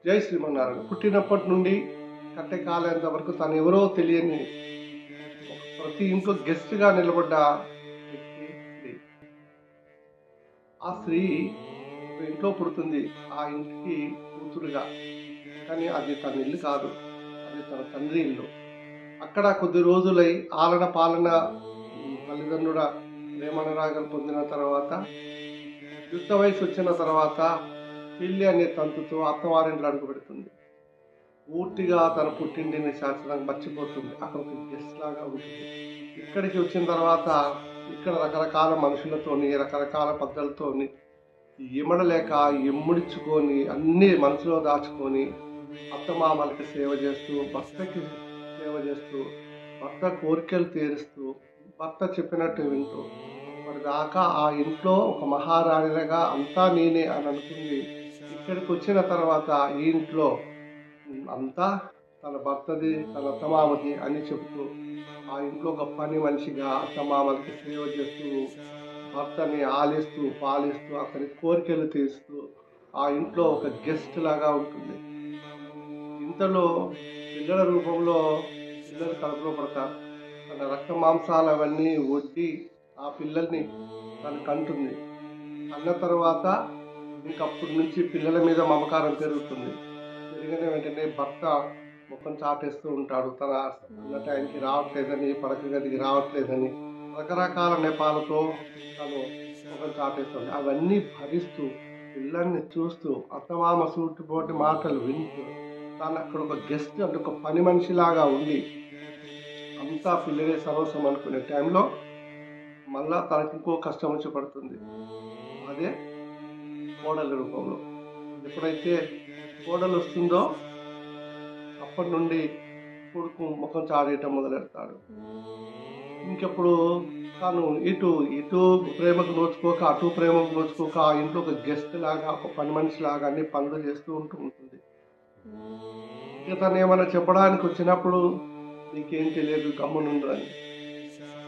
జై శ్రీమన్నారాయణ. పుట్టినప్పటి నుండి కట్టె కాలేంత వరకు తను ఎవరో తెలియని ప్రతి ఇంట్లో గెస్ట్గా నిలబడ్డ వ్యక్తి స్త్రీ. ఆ స్త్రీ ఒక ఇంట్లో పుడుతుంది, ఆ ఇంటికి కూతురుగా. కానీ అది తన ఇల్లు కాదు, అది తన తండ్రి ఇల్లు. అక్కడ కొద్ది రోజులై ఆలన పాలన తల్లిదండ్రుల ప్రేమానురాగాలు పొందిన తర్వాత, యుక్త వయసు వచ్చిన తర్వాత పెళ్లి అనే తంతుతో అత్తవారింట్లో అడుగు పెడుతుంది. పూర్తిగా తన పుట్టింటిని శాశ్వతంగా మర్చిపోతుంది. అక్కడ ఒక గెస్ట్ లాగా ఉంటుంది. ఇక్కడికి వచ్చిన తర్వాత ఇక్కడ రకరకాల మనుషులతోని, రకరకాల పద్ధతులతోని ఇమడలేక ఎమ్ముడించుకొని అన్నీ మనసులో దాచుకొని అత్తమామలకి సేవ చేస్తూ, భర్తకి సేవ చేస్తూ, భర్త కోరికలు తీరుస్తూ, భర్త చెప్పినట్టు వింటూ, మరి దాకా ఆ ఇంట్లో ఒక మహారాణిగా అంతా నేనే అని అనుకుంది. ఇక్కడికి వచ్చిన తర్వాత ఈ ఇంట్లో అంతా తన భర్తది, తన అత్తమామది అని చెబుతూ ఆ ఇంట్లో ఒక పని మనిషిగా అత్తమామలకి సేవ చేస్తూ, భర్తని ఆలిస్తూ పాలిస్తూ అతని కోరికలు తీరుస్తూ ఆ ఇంట్లో ఒక గెస్ట్ లాగా ఉంటుంది. ఇంతలో పిల్లల రూపంలో పిల్లలు కడుపులో పడతారు. తన రక్త మాంసాలు అవన్నీ వడ్డి ఆ పిల్లల్ని తను కంటుంది. అన్న తర్వాత ఇంకప్పటి నుంచి పిల్లల మీద మమకారం పెరుగుతుంది. పెరిగిన వెంటనే భర్త ముఖం చాటేస్తూ ఉంటాడు. తన అన్న టైంకి రావట్లేదని, పడక గదికి రావట్లేదని రకరకాల నెపాలతో తను ముఖం చాటేస్తుంది. అవన్నీ భరిస్తూ పిల్లల్ని చూస్తూ అత్తమామ సూటిపోటి మాటలు వింటూ తాను అక్కడ ఒక గెస్ట్ అంటే ఒక పని మనిషిలాగా ఉండి అంతా పిల్లలే సర్వస్వం అనుకునే టైంలో మళ్ళా తనకి ఇంకో కష్టం వచ్చి పడుతుంది. అదే కోడల రూపంలో. ఎప్పుడైతే కోడలు వస్తుందో అప్పటి నుండి కొడుకు ముఖం చాడేయటం మొదలెడతాడు. ఇంకెప్పుడు తాను ఇటు ఇటు ప్రేమకు నోచుకోక, అటు ప్రేమకు నోచుకోక ఆ ఇంట్లో ఒక గెస్ట్ లాగా, ఒక పని మనిషి లాగా అన్ని పనులు చేస్తూ ఉంటుంది. ఇక తను ఏమైనా చెప్పడానికి వచ్చినప్పుడు నీకేం తెలియదు గమ్మునుండు అని,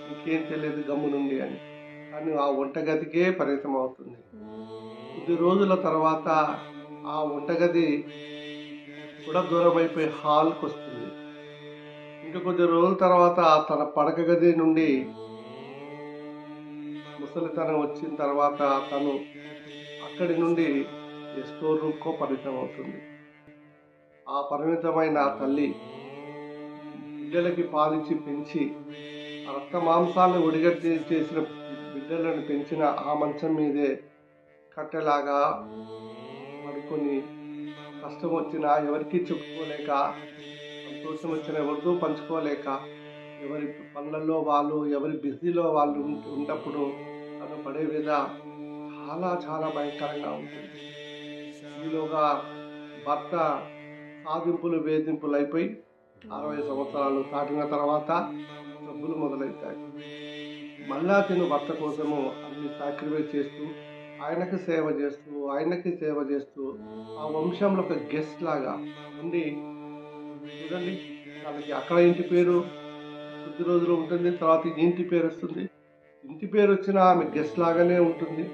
నీకేం తెలియదు గమ్మునుండి అని కానీ ఆ వంటగదికే పరిమితం అవుతుంది. కొద్ది రోజుల తర్వాత ఆ వంటగది కూడా దూరం అయిపోయి హాల్కి వస్తుంది. ఇంకా కొద్ది రోజుల తర్వాత తన పడక గది నుండి ముసలితనం వచ్చిన తర్వాత తను అక్కడి నుండి స్టోర్ రూమ్కో పరిమితం అవుతుంది. ఆ పరిమితమైన తల్లి బిడ్డలకి పాలించి పెంచి రక్త మాంసాలను ఒడిగట్టి చేసిన బిడ్డలను పెంచిన ఆ మంచం మీదే కట్టెలాగా పడుకొని కష్టం వచ్చినా ఎవరికి చెప్పుకోలేక, సంతోషం వచ్చినా ఎవరితో పంచుకోలేక, ఎవరి పనులలో వాళ్ళు, ఎవరి బిజీలో వాళ్ళు ఉన్నప్పుడు తను పడే విధ చాలా చాలా భయంకరంగా ఉంటుంది. ఈలోగా భర్త సాధింపులు వేధింపులు అయిపోయి 60 సంవత్సరాలు దాటిన తర్వాత జబ్బులు మొదలవుతాయి. మళ్ళా తిను భర్త కోసము అన్ని సాక్రిఫైస్ చేస్తూ, ఆయనకి సేవ చేస్తూ ఆ వంశంలో ఒక గెస్ట్ లాగా ఉండి చూడండి. తనకి అక్కడ ఇంటి పేరు కొద్ది రోజులు ఉంటుంది, తర్వాత ఇంటి పేరు వస్తుంది. ఇంటి పేరు వచ్చినా ఆమె గెస్ట్ లాగానే ఉంటుంది.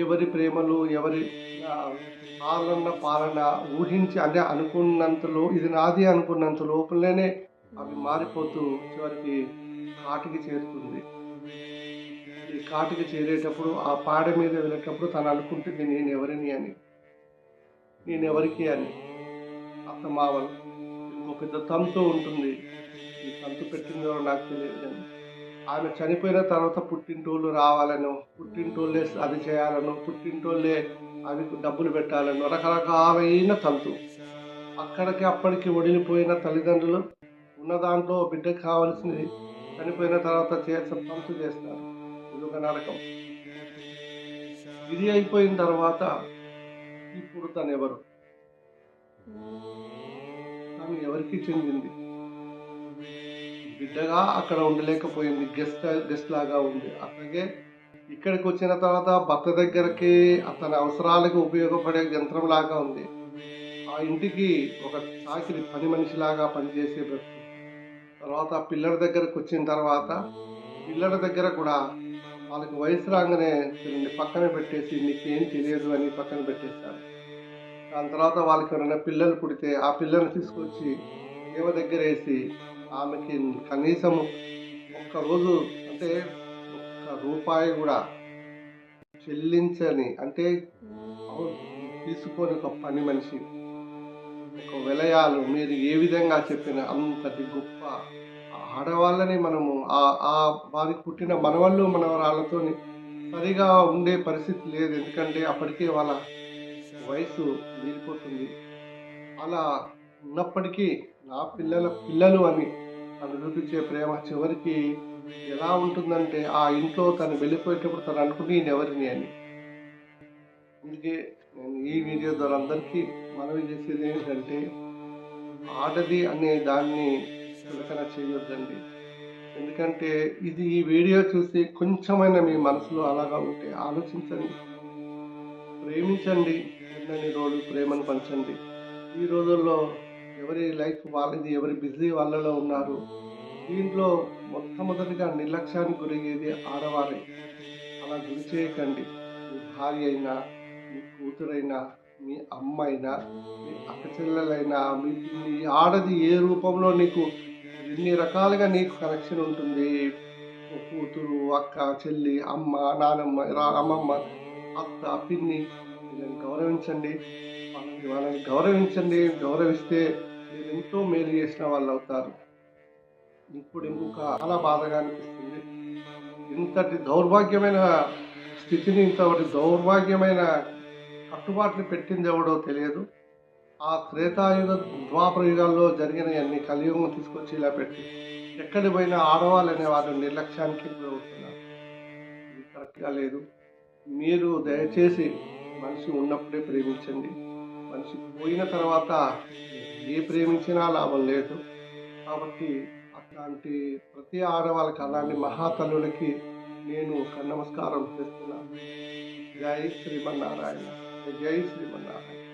ఎవరి ప్రేమలు, ఎవరి పాలన పాలన ఊహించి అంటే అనుకున్నంతలో ఇది నాది అనుకున్నంత లోపలనే అవి మారిపోతూ చివరికి కాటికి చేరుతుంది. ఈ కాటికి చేరేటప్పుడు ఆ పాడ మీద వెళ్ళేటప్పుడు తను అనుకుంటుంది నేను ఎవరిని అని, నేను ఎవరికి అని. అత్తమావలు ఇంకో పెద్ద తంతు ఉంటుంది. ఈ తంతు పెట్టిందో నాకు తెలియదని. ఆమె చనిపోయిన తర్వాత పుట్టింటోళ్ళు రావాలను, పుట్టింటోళ్ళే అది చేయాలను, పుట్టింటోళ్ళే అవి డబ్బులు పెట్టాలను, రకరకాలైన తంతు. అక్కడికి అప్పటికి ఒడిలిపోయిన తల్లిదండ్రులు ఉన్న దాంట్లో బిడ్డకు కావాల్సింది చనిపోయిన తర్వాత తంతు చేస్తారు. ఇది ఒక నరకం. ఇది అయిపోయిన తర్వాత ఇప్పుడు తను ఎవరు, తను ఎవరికి చెందింది? బిడ్డగా అక్కడ ఉండలేకపోయింది, గెస్ట్ లాగా ఉంది. అట్లాగే ఇక్కడికి వచ్చిన తర్వాత భర్త దగ్గరకి అతని అవసరాలకు ఉపయోగపడే యంత్రం లాగా ఉంది. ఆ ఇంటికి ఒక చాకిరి పని మనిషిలాగా పనిచేసే వ్యక్తి. తర్వాత పిల్లల దగ్గరకు వచ్చిన తర్వాత పిల్లల దగ్గర కూడా వాళ్ళకి వయసు రాగానే పక్కన పెట్టేసి నీకేం తెలియదు అని పక్కన పెట్టేస్తారు. దాని తర్వాత వాళ్ళకి ఎవరైనా పిల్లలు పుడితే ఆ పిల్లల్ని తీసుకొచ్చి దేవ దగ్గర వేసి ఆమెకి కనీసం ఒక్కరోజు అంటే ఒక్క రూపాయి కూడా చెల్లించని అంటే తీసుకొని ఒక పని మనిషి ఒక విలయాలు మీరు ఏ విధంగా చెప్పిన అంతటి గొప్ప ఆడవాళ్ళని మనము ఆ వారికి పుట్టిన మనవళ్ళు మనవరాళ్ళతో సరిగా ఉండే పరిస్థితి లేదు. ఎందుకంటే అప్పటికే వాళ్ళ వయసు మీరిపోతుంది. అలా ఉన్నప్పటికీ నా పిల్లలు అని తను చూపించే ప్రేమ చివరికి ఎలా ఉంటుందంటే ఆ ఇంట్లో తను వెళ్ళిపోయేటప్పుడు తను అనుకుని ఎవరిని అని. అందుకే నేను ఈ వీడియో ద్వారా అందరికీ మనవి చేసేది ఏంటంటే ఆడది అనే దాన్ని చులకన చేయొద్దండి. ఎందుకంటే ఈ వీడియో చూసి కొంచెమైనా మీ మనసులో అలాగా ఉంటే ఆలోచించండి, ప్రేమించండి, ఉన్నన్ని రోజులు ప్రేమను పంచండి. ఈ రోజుల్లో ఎవరి లైఫ్ వాళ్ళది, ఎవరి బిజీ వాళ్ళలో ఉన్నారు. దీంట్లో మొట్టమొదటిగా నిర్లక్ష్యానికి గురయ్యేది ఆడవారే. అలా గురి చేయకండి. మీ భార్య అయినా, మీ కూతురైనా, మీ అమ్మ అయినా, మీ అక్క చెల్లెలైనా, మీ ఆడది ఏ రూపంలో నీకు ఎన్ని రకాలుగా నీకు కనెక్షన్ ఉంటుంది. కూతురు, అక్క, చెల్లి, అమ్మ, నానమ్మ, అమ్మమ్మ, అత్త, పిన్ని, వీళ్ళని గౌరవించండి. వాళ్ళని గౌరవించండి. గౌరవిస్తే మీరు ఎంతో మేలు చేసిన వాళ్ళు అవుతారు. ఇప్పుడు ఇంకొక చాలా బాధగా అనిపిస్తుంది. ఇంతటి దౌర్భాగ్యమైన స్థితిని, ఇంతటి దౌర్భాగ్యమైన కట్టుబాట్లు పెట్టింది ఎవడో తెలియదు. ఆ త్రేతాయుగ ద్వాపర యుగాల్లో జరిగిన అన్ని కలియుగం తీసుకొచ్చి ఇలా పెట్టి ఎక్కడి పోయినా ఆడవాళ్ళు అనే వారు నిర్లక్ష్యానికి గురవుతున్నారు. ఇది కరెక్ట్గా లేదు. మీరు దయచేసి మనిషి ఉన్నప్పుడే ప్రేమించండి. మనిషి పోయిన తర్వాత ఏ ప్రేమించినా లాభం లేదు. కాబట్టి అట్లాంటి ప్రతి ఆడవాళ్ళకి, అలాంటి మహాతల్లులకి నేను ఒక నమస్కారం చేస్తున్నాను. జై శ్రీమన్నారాయణ. జై శ్రీమన్నారాయణ.